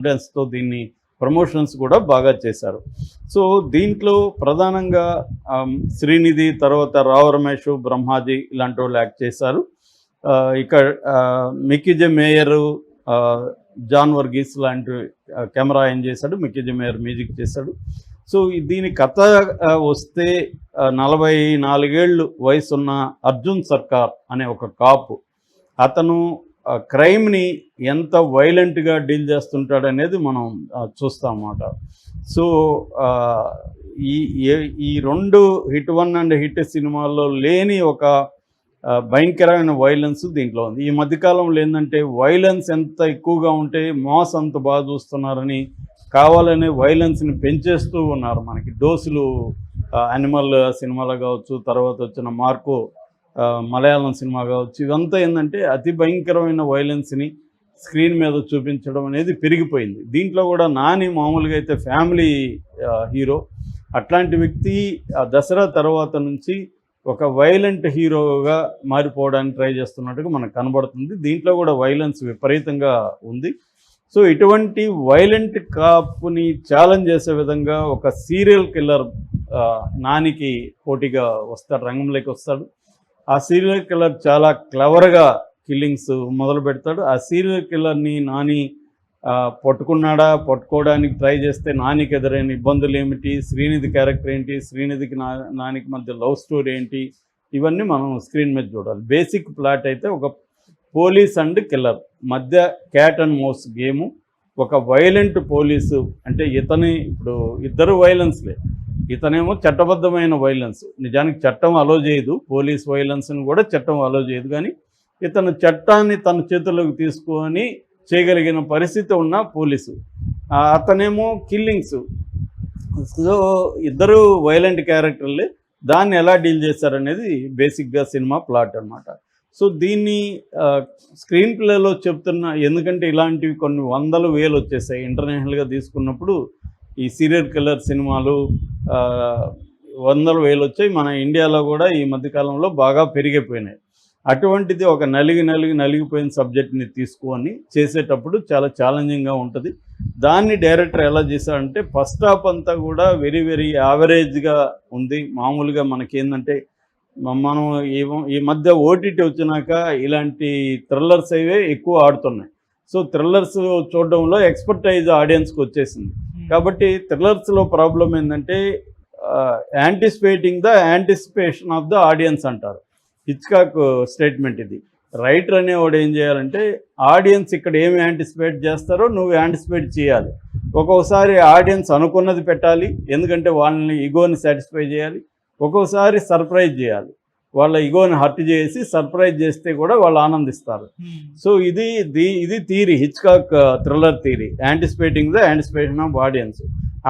కాన్ఫిడెన్స్తో దీన్ని ప్రమోషన్స్ కూడా బాగా చేశారు. సో దీంట్లో ప్రధానంగా శ్రీనిధి, తర్వాత రావు రమేష్, బ్రహ్మాజీ ఇలాంటి వాళ్ళు యాక్ట్ చేశారు. ఇక మిక్కీ మేయరు, జాన్ వర్గీస్ లాంటి కెమెరా ఆయన చేశాడు. మిక్కీ మేయర్ మ్యూజిక్ చేశాడు. సో దీని కథ వస్తే 44 ఏళ్ళు వయసున్న అర్జున్ సర్కార్ అనే ఒక కాపు, అతను క్రైమ్ని ఎంత వైలెంట్గా డీల్ చేస్తుంటాడు అనేది మనం చూస్తాం అన్నమాట. సో ఈ 2 హిట్ 1 అండ్ హిట్ సినిమాల్లో లేని ఒక భయంకరమైన వైలెన్స్ దీంట్లో ఉంది. ఈ మధ్యకాలంలో ఏంటంటే వైలెన్స్ ఎంత ఎక్కువగా ఉంటే మాస్ అంత బాగా చూస్తున్నారని కావాలనే వైలెన్స్ని పెంచేస్తూ ఉన్నారు. మనకి డోసులు యానిమల్ సినిమాలో కావచ్చు, తర్వాత వచ్చిన మార్కో మలయాళం సినిమా కావచ్చు, ఇదంతా ఏంటంటే అతి భయంకరమైన వైలెన్స్ని స్క్రీన్ మీద చూపించడం అనేది పెరిగిపోయింది. దీంట్లో కూడా నాని మామూలుగా అయితే ఫ్యామిలీ హీరో, అట్లాంటి వ్యక్తి దసరా తర్వాత నుంచి ఒక వైలెంట్ హీరోగా మారిపోవడానికి ట్రై చేస్తున్నట్టుగా మనకు కనబడుతుంది. దీంట్లో కూడా వైలెన్స్ విపరీతంగా ఉంది. సో ఇటువంటి వైలెంట్ కాపుని ఛాలెంజ్ చేసే విధంగా ఒక సీరియల్ కిల్లర్ నానికి పోటీగా వస్తాడు, రంగంలోకి వస్తాడు. ఆ సీరియల్ కిల్లర్ చాలా క్లవర్గా కిల్లింగ్స్ మొదలు పెడతాడు. ఆ సీరియల్ కిల్లర్ని నాని పట్టుకున్నాడా, పట్టుకోవడానికి ట్రై చేస్తే నానికి ఎదురైన ఇబ్బందులు ఏమిటి, శ్రీనిధి క్యారెక్టర్ ఏంటి, శ్రీనిధికి నానికి మధ్య లవ్ స్టోరీ ఏంటి, ఇవన్నీ మనం స్క్రీన్ మీద చూడాలి. బేసిక్ ప్లాట్ అయితే ఒక పోలీస్ అండ్ కిల్లర్ మధ్య క్యాట్ అండ్ మౌస్ గేము. ఒక వైలెంట్ పోలీసు అంటే ఇప్పుడు ఇద్దరు వైలెన్స్లే. ఇతనేమో చట్టబద్ధమైన వైలెన్స్, నిజానికి చట్టం అలో చేయదు, పోలీస్ వైలెన్స్ని కూడా చట్టం అలో చేయదు, కానీ ఇతను చట్టాన్ని తన చేతుల్లోకి తీసుకొని చేయగలిగిన పరిస్థితి ఉన్న పోలీసు. అతనేమో కిల్లింగ్స్. సో ఇద్దరు వైలెంట్ క్యారెక్టర్లే. దాన్ని ఎలా డీల్ చేశారనేది బేసిక్గా సినిమా ప్లాట్ అన్నమాట. సో దీన్ని స్క్రీన్ ప్లేలో చెప్తున్న, ఎందుకంటే ఇలాంటివి కొన్ని వందలు వేలు వచ్చేసాయి ఇంటర్నేషనల్గా తీసుకున్నప్పుడు. ఈ సీరియల్ కిల్లర్ సినిమాలు వందలు వేలు వచ్చాయి. మన ఇండియాలో కూడా ఈ మధ్యకాలంలో బాగా పెరిగిపోయినాయి. అటువంటిది ఒక నలిగిపోయిన సబ్జెక్ట్ని తీసుకొని చేసేటప్పుడు చాలా ఛాలెంజింగ్గా ఉంటుంది. దాన్ని డైరెక్టర్ ఎలా చేశాడంటే ఫస్ట్ హాఫ్ అంతా కూడా వెరీ వెరీ యావరేజ్గా ఉంది. మామూలుగా మనకేందంటే మనం ఈ మధ్య ఓటీటీ వచ్చినాక ఇలాంటి థ్రిల్లర్స్ అవే ఎక్కువ ఆడుతున్నాయి. సో థ్రిల్లర్స్ చూడడంలో ఎక్స్పర్టైజ్ ఆడియన్స్కి వచ్చేసింది. కాబట్టి థ్రిల్లర్స్లో ప్రాబ్లం ఏంటంటే యాంటిసిపేషన్ ఆఫ్ ద ఆడియన్స్ అంటారు. హిచ్కాక్ స్టేట్మెంట్ ఇది. రైటర్ అనేవాడు ఏం చేయాలంటే ఆడియన్స్ ఇక్కడ ఏమి యాంటిసిపేట్ చేస్తారో నువ్వు యాంటిసిపేట్ చేయాలి. ఒక్కొక్కసారి ఆడియన్స్ అనుకున్నది పెట్టాలి, ఎందుకంటే వాళ్ళని ఈగోని సాటిస్ఫై చేయాలి. ఒక్కొక్కసారి సర్ప్రైజ్ చేయాలి, వాళ్ళ ఈగోని హర్ట్ చేసి సర్ప్రైజ్ చేస్తే కూడా వాళ్ళు ఆనందిస్తారు. సో ఇది theory, Hitchcock thriller theory, anticipating the anticipation of audience.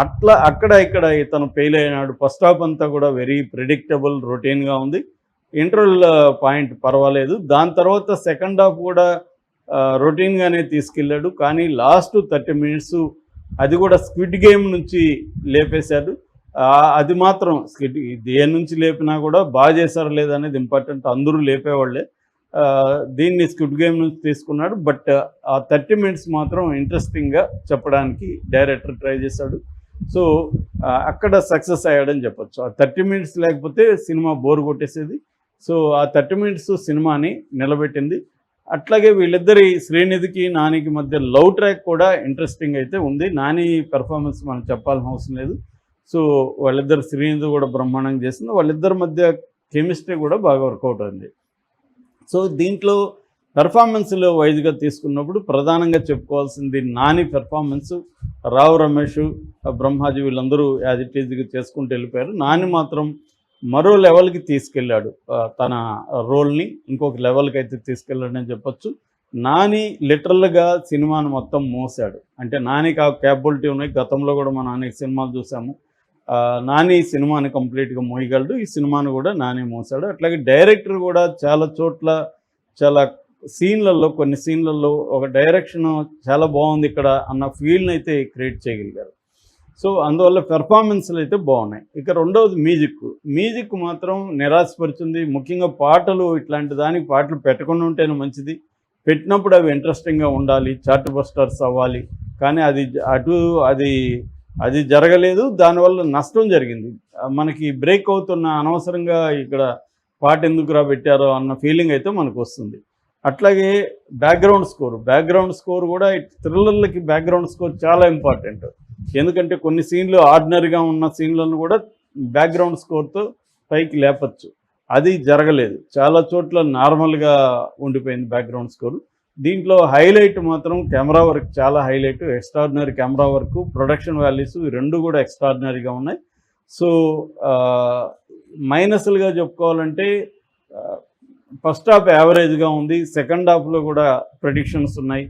అట్లా ఇక్కడ ఇతను ఫెయిల్ అయినాడు. ఫస్ట్ హాఫ్ అంతా కూడా వెరీ ప్రిడిక్టబుల్, రొటీన్గా ఉంది. ఇంటర్వెల్ పాయింట్ పర్వాలేదు. దాని తర్వాత సెకండ్ హాఫ్ కూడా రొటీన్గానే తీసుకెళ్ళాడు. కానీ లాస్ట్ 30 minutes అది కూడా స్క్విడ్ గేమ్ నుంచి లేపేశాడు. అది మాత్రం దేని నుంచి లేపినా కూడా బాగా చేశారు లేదనేది ఇంపార్టెంట్, అందరూ లేపేవాళ్ళే. దీన్ని స్క్విడ్ గేమ్ నుంచి తీసుకున్నాడు. బట్ ఆ 30 minutes మాత్రం ఇంట్రెస్టింగ్గా చెప్పడానికి డైరెక్టర్ ట్రై చేశాడు. సో అక్కడ సక్సెస్ అయ్యాడని చెప్పొచ్చు. ఆ 30 minutes లేకపోతే సినిమా బోర్ కొట్టేసేది. సో ఆ 30 minutes సినిమాని నిలబెట్టింది. అట్లాగే వీళ్ళిద్దరి శ్రీనిధికి నానికి మధ్య లవ్ ట్రాక్ కూడా ఇంట్రెస్టింగ్ అయితే ఉంది. నాని పెర్ఫార్మెన్స్ మనం చెప్పాల్సిన అవసరం లేదు. సో వాళ్ళిద్దరు, శ్రీనిధి కూడా బ్రహ్మాండంగా చేసింది. వాళ్ళిద్దరి మధ్య కెమిస్ట్రీ కూడా బాగా వర్కౌట్ అయింది. సో దీంట్లో పెర్ఫార్మెన్స్లో వైజ్గా తీసుకున్నప్పుడు ప్రధానంగా చెప్పుకోవాల్సింది నాని పెర్ఫార్మెన్స్. రావు రమేష్, బ్రహ్మాజీ వీళ్ళందరూ యాజ్ ఇట్ ఈజ్గా చేసుకుంటూ వెళ్ళిపోయారు. నాని మాత్రం మరో లెవెల్కి తీసుకెళ్ళాడు, తన రోల్ని ఇంకొక లెవెల్కి అయితే తీసుకెళ్ళాడని చెప్పొచ్చు. నాని లిటరల్గా సినిమాను మొత్తం మోసాడు. అంటే నానికి ఆ క్యాపబిలిటీ ఉన్నాయి. గతంలో కూడా మనం అనేక సినిమాలు చూసాము. నాని సినిమాని కంప్లీట్గా మోయగలడు. ఈ సినిమాను కూడా నాని మోసాడు. అట్లాగే డైరెక్టర్ కూడా చాలా చోట్ల చాలా కొన్ని సీన్లలో ఒక డైరెక్షన్ చాలా బాగుంది ఇక్కడ అన్న ఫీల్ని అయితే క్రియేట్ చేయగలిగారు. సో అందువల్ల పెర్ఫార్మెన్స్లు అయితే బాగున్నాయి. ఇక రెండవది మ్యూజిక్ మాత్రం నిరాశపరిచింది. ముఖ్యంగా పాటలు, ఇట్లాంటి దానికి పాటలు పెట్టకుండా ఉంటేనే మంచిది. పెట్టినప్పుడు అవి ఇంట్రెస్టింగ్గా ఉండాలి, చార్ట్ బస్టర్స్ అవ్వాలి. కానీ అది అది జరగలేదు. దానివల్ల నష్టం జరిగింది. మనకి బ్రేక్ అవుతున్న అనవసరంగా ఇక్కడ పాట ఎందుకురా పెట్టారో అన్న ఫీలింగ్ అయితే మనకు వస్తుంది. అట్లాగే బ్యాక్గ్రౌండ్ స్కోర్ కూడా థ్రిల్లర్లకి బ్యాక్గ్రౌండ్ స్కోర్ చాలా ఇంపార్టెంట్. ఎందుకంటే కొన్ని సీన్లు ఆర్డినరీగా ఉన్న సీన్లను కూడా బ్యాక్గ్రౌండ్ స్కోర్తో పైకి లేపచ్చు. అది జరగలేదు. చాలా చోట్ల నార్మల్గా ఉండిపోయింది బ్యాక్గ్రౌండ్ స్కోర్. దీంట్లో హైలైట్ మాత్రం కెమెరా వర్క్ చాలా highlight. Extraordinary camera work, production values ఈ రెండు కూడా ఎక్స్ట్రాడినరీగా ఉన్నాయి. సో మైనస్లుగా చెప్పుకోవాలంటే ఫస్ట్ హాఫ్ యావరేజ్గా ఉంది. సెకండ్ హాఫ్లో కూడా ప్రెడిక్షన్స్ ఉన్నాయి.